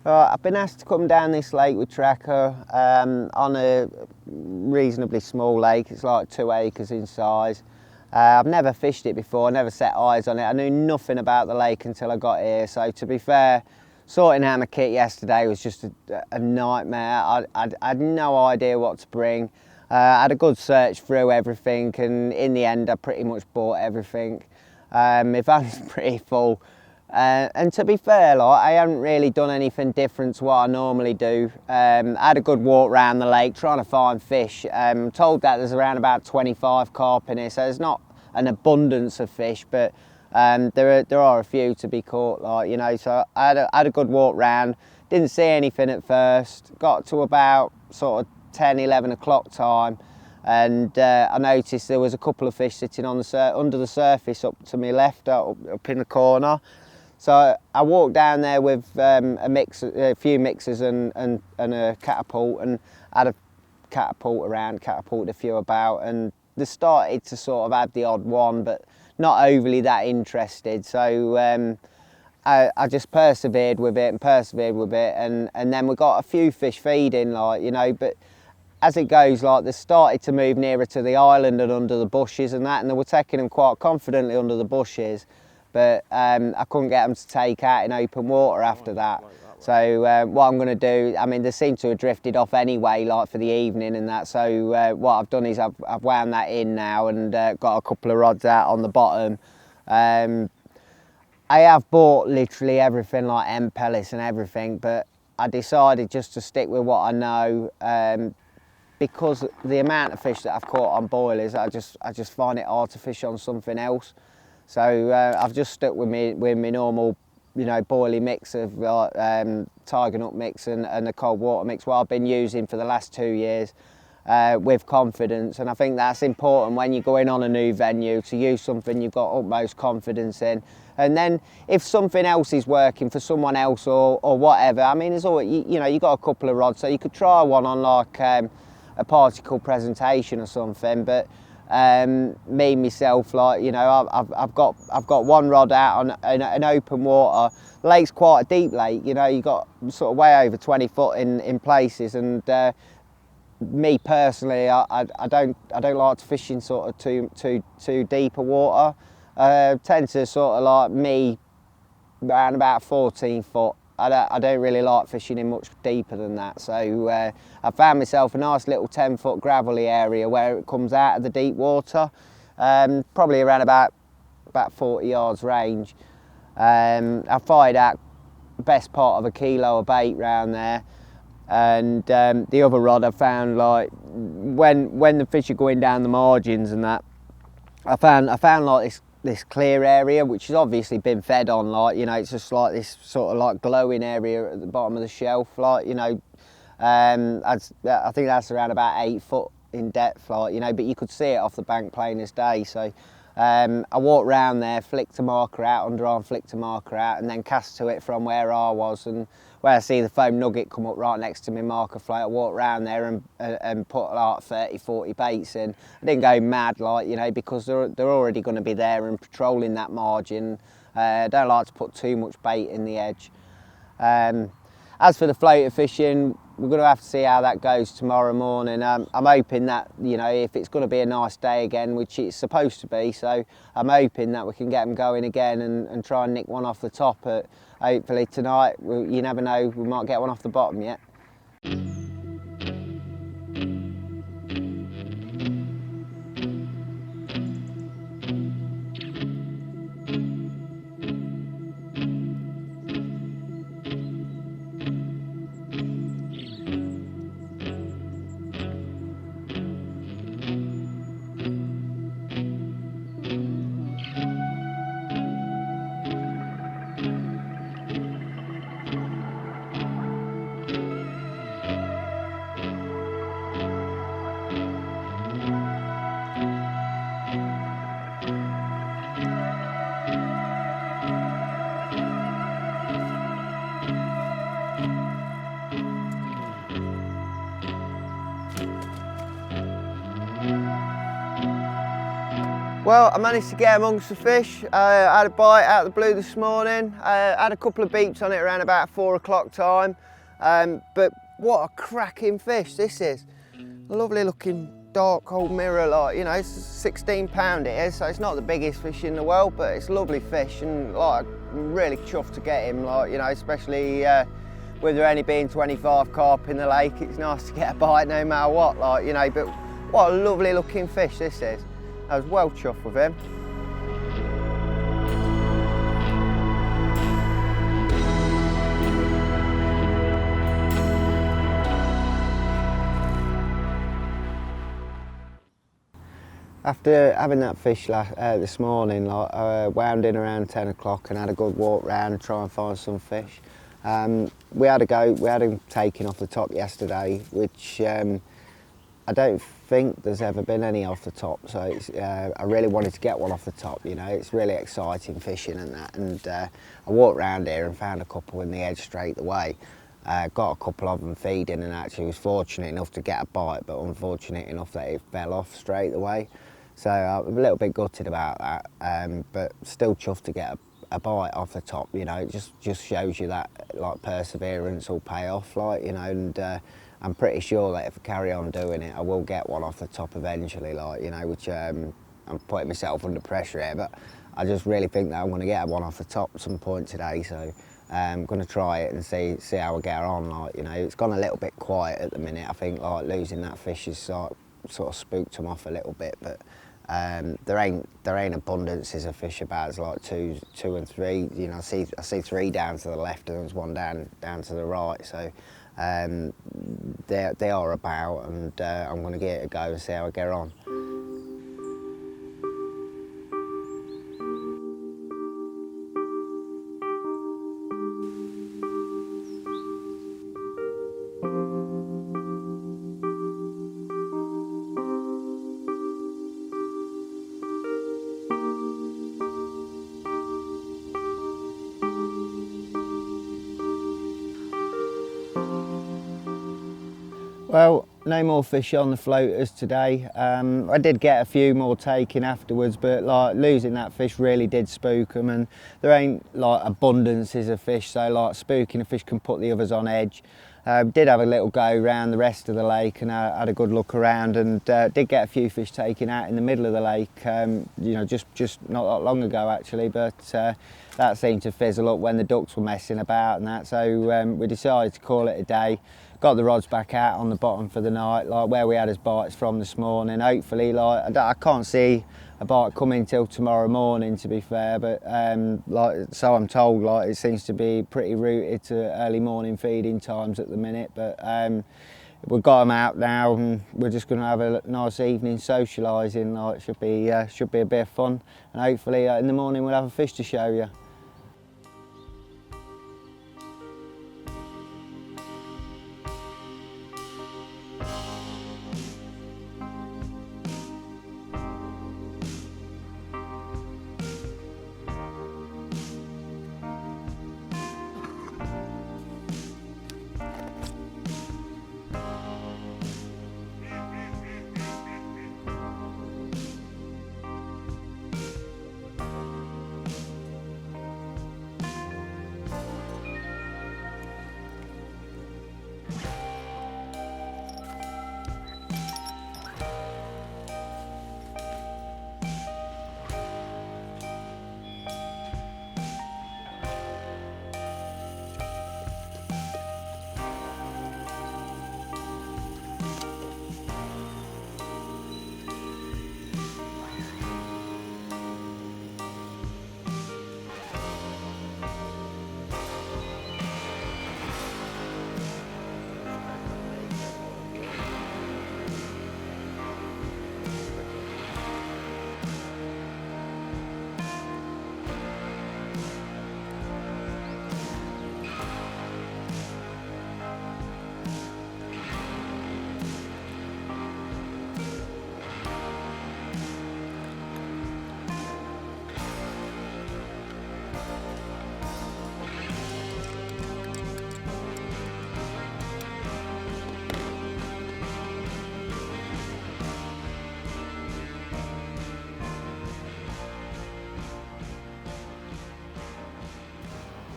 I've been asked to come down this lake with Trakker on a reasonably small lake. It's like 2 acres in size. I've never fished it before, never set eyes on it. I knew nothing about the lake until I got here. So to be fair, sorting out my kit yesterday was just a nightmare. I had no idea what to bring. I had a good search through everything, and in the end I pretty much bought everything. My van's pretty full. And to be fair, like, I haven't really done anything different to what I normally do. I had a good walk around the lake trying to find fish. I'm told that there's around about 25 carp in here, so there's not an abundance of fish, but there are a few to be caught, like, you know. So I had a good walk round. Didn't see anything at first. Got to about sort of 10, 11 o'clock time, and I noticed there was a couple of fish sitting on under the surface up to my left, up in the corner. So I walked down there with a few mixers and a catapult, and had a catapulted a few about, and they started to sort of have the odd one, but not overly that interested. So I just persevered with it, and then we got a few fish feeding, like, you know, but as it goes, like, they started to move nearer to the island and under the bushes and that, and they were taking them quite confidently under the bushes. But I couldn't get them to take out in open water after that. So what I'm going to do, I mean, they seem to have drifted off anyway, like, for the evening and that. So what I've done is I've wound that in now, and got a couple of rods out on the bottom. I have bought literally everything, like end pellets and everything, but I decided just to stick with what I know, because the amount of fish that I've caught on boilers, I just find it hard to fish on something else. So I've just stuck with my normal, you know, boilie mix of tiger nut mix and the cold water mix, what I've been using for the last 2 years, with confidence. And I think that's important when you're going on a new venue, to use something you've got utmost confidence in. And then if something else is working for someone else or whatever, I mean, there's always, you know, you got a couple of rods, so you could try one on like a particle presentation or something. But me myself, like, you know, I've got one rod out on an open water. The lake's quite a deep lake, you know. You got sort of way over 20 foot in places, and me personally, I don't like to fish in sort of too deeper water. Tend to sort of, like, me around about 14 foot. I don't really like fishing in much deeper than that. So I found myself a nice little 10-foot gravelly area where it comes out of the deep water, probably around about 40 yards range. I fired out the best part of a kilo of bait round there, and the other rod I found, like, when the fish are going down the margins and that, I found like this clear area, which has obviously been fed on, like, you know. It's just like this sort of like glowing area at the bottom of the shelf, like, you know. I think that's around about 8 foot in depth, like, you know, but you could see it off the bank plain as day. So I walked round there, flicked a marker out, underarm flicked a marker out, and then cast to it from where I was, and where I see the foam nugget come up right next to my marker float, I walked round there and put like 30, 40 baits in. I didn't go mad, like, you know, because they're already going to be there and patrolling that margin. I don't like to put too much bait in the edge. As for the floater fishing, we're going to have to see how that goes tomorrow morning. I'm hoping that, you know, if it's going to be a nice day again, which it's supposed to be, so I'm hoping that we can get them going again and try and nick one off the top. Hopefully tonight. You never know, we might get one off the bottom yet. Well, I managed to get amongst the fish. I had a bite out of the blue this morning. I had a couple of beeps on it around about 4 o'clock time. But what a cracking fish this is. A lovely looking dark old mirror, like, you know, it's 16 pound it is, so it's not the biggest fish in the world, but it's a lovely fish, and like, I'm really chuffed to get him, like, you know, especially with there only being 25 carp in the lake. It's nice to get a bite no matter what, like, you know, but what a lovely looking fish this is. I was well chuffed with him. After having that fish this morning, like, I wound in around 10 o'clock and had a good walk round, try and find some fish. We had him taken off the top yesterday, which I don't think there's ever been any off the top, so I really wanted to get one off the top, you know. It's really exciting fishing and that, and I walked around here and found a couple in the edge straight away. Got a couple of them feeding, and actually was fortunate enough to get a bite, but unfortunate enough that it fell off straight away. So I'm a little bit gutted about that, but still chuffed to get a bite off the top, you know. It just shows you that, like, perseverance will pay off, like, you know, and I'm pretty sure that if I carry on doing it, I will get one off the top eventually, like, you know, which I'm putting myself under pressure here, but I just really think that I'm going to get one off the top at some point today, so I'm going to try it and see how I get on, like, you know. It's gone a little bit quiet at the minute. I think, like, losing that fish has sort of spooked them off a little bit, but there ain't abundances of fish about. It's like two and three, you know. I see three down to the left and there's one down to the right, so they are about, and I'm going to give it a go and see how I get on. Well, no more fish on the floaters today. I did get a few more taken afterwards, but like, losing that fish really did spook them, and there ain't like abundances of fish, so like, spooking a fish can put the others on edge. Did have a little go around the rest of the lake and had a good look around, and did get a few fish taken out in the middle of the lake, you know, just not that long ago actually, but that seemed to fizzle up when the ducks were messing about and that, so we decided to call it a day. Got the rods back out on the bottom for the night, like where we had his bites from this morning. Hopefully, like, I can't see a bite coming till tomorrow morning, to be fair, but like, so I'm told, like, it seems to be pretty rooted to early morning feeding times at the minute, but we've got them out now and we're just going to have a nice evening socialising. Like, should be a bit of fun, and hopefully in the morning we'll have a fish to show you.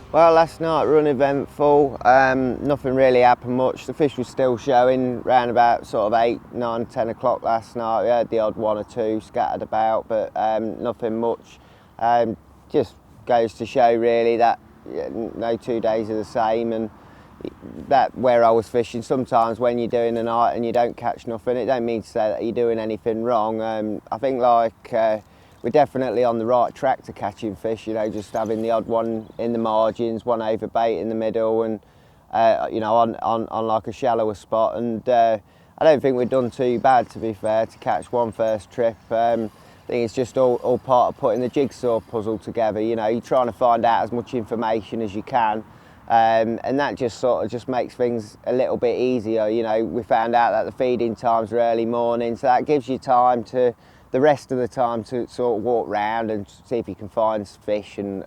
Well, last night were uneventful. Nothing really happened much. The fish was still showing round about sort of 8, 9, 10 o'clock last night. We had the odd one or two scattered about, but nothing much. Just goes to show really that no 2 days are the same, and that where I was fishing, sometimes when you're doing a night and you don't catch nothing, it don't mean to say that you're doing anything wrong. I think we're definitely on the right track to catching fish, just having the odd one in the margins, one over bait in the middle, and on like a shallower spot. And I don't think we've done too bad, to be fair, to catch one first trip. I think it's just all part of putting the jigsaw puzzle together. You're trying to find out as much information as you can, and that just sort of just makes things a little bit easier. We found out that the feeding times are early morning, so that gives you time to the rest of the time to sort of walk round and see if you can find fish and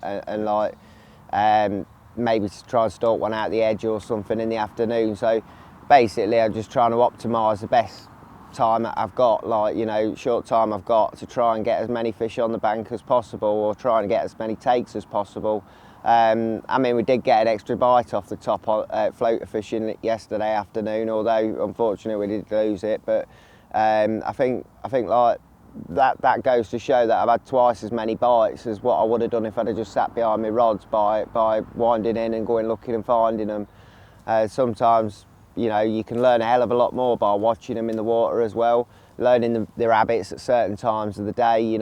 maybe to try and stalk one out the edge or something in the afternoon. So basically I'm just trying to optimise the best time that I've got, short time I've got, to try and get as many fish on the bank as possible, or try and get as many takes as possible. We did get an extra bite off the top floater fishing yesterday afternoon, although unfortunately we did lose it. But I think that goes to show that I've had twice as many bites as what I would have done if I'd have just sat behind my rods by winding in and going looking and finding them. Sometimes you can learn a hell of a lot more by watching them in the water as well, learning their habits at certain times of the day.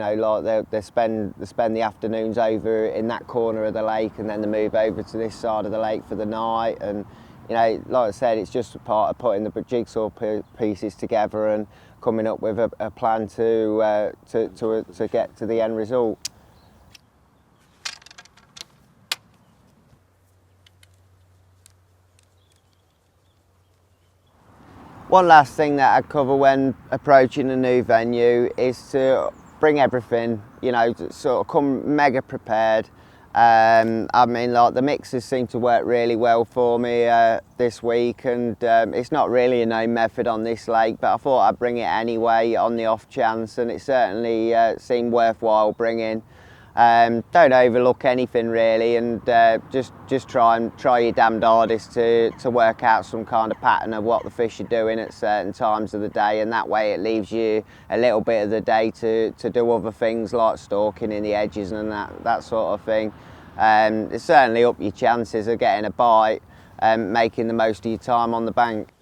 They spend the afternoons over in that corner of the lake, and then they move over to this side of the lake for the night. And like I said, it's just a part of putting the jigsaw pieces together and coming up with a plan to get to the end result. One last thing that I cover when approaching a new venue is to bring everything, to sort of come mega prepared. The mixers seem to work really well for me this week, and it's not really a known method on this lake, but I thought I'd bring it anyway on the off chance, and it certainly seemed worthwhile bringing. Don't overlook anything really, and just try your damned hardest to work out some kind of pattern of what the fish are doing at certain times of the day, and that way it leaves you a little bit of the day to do other things like stalking in the edges and that sort of thing. It certainly up your chances of getting a bite and making the most of your time on the bank.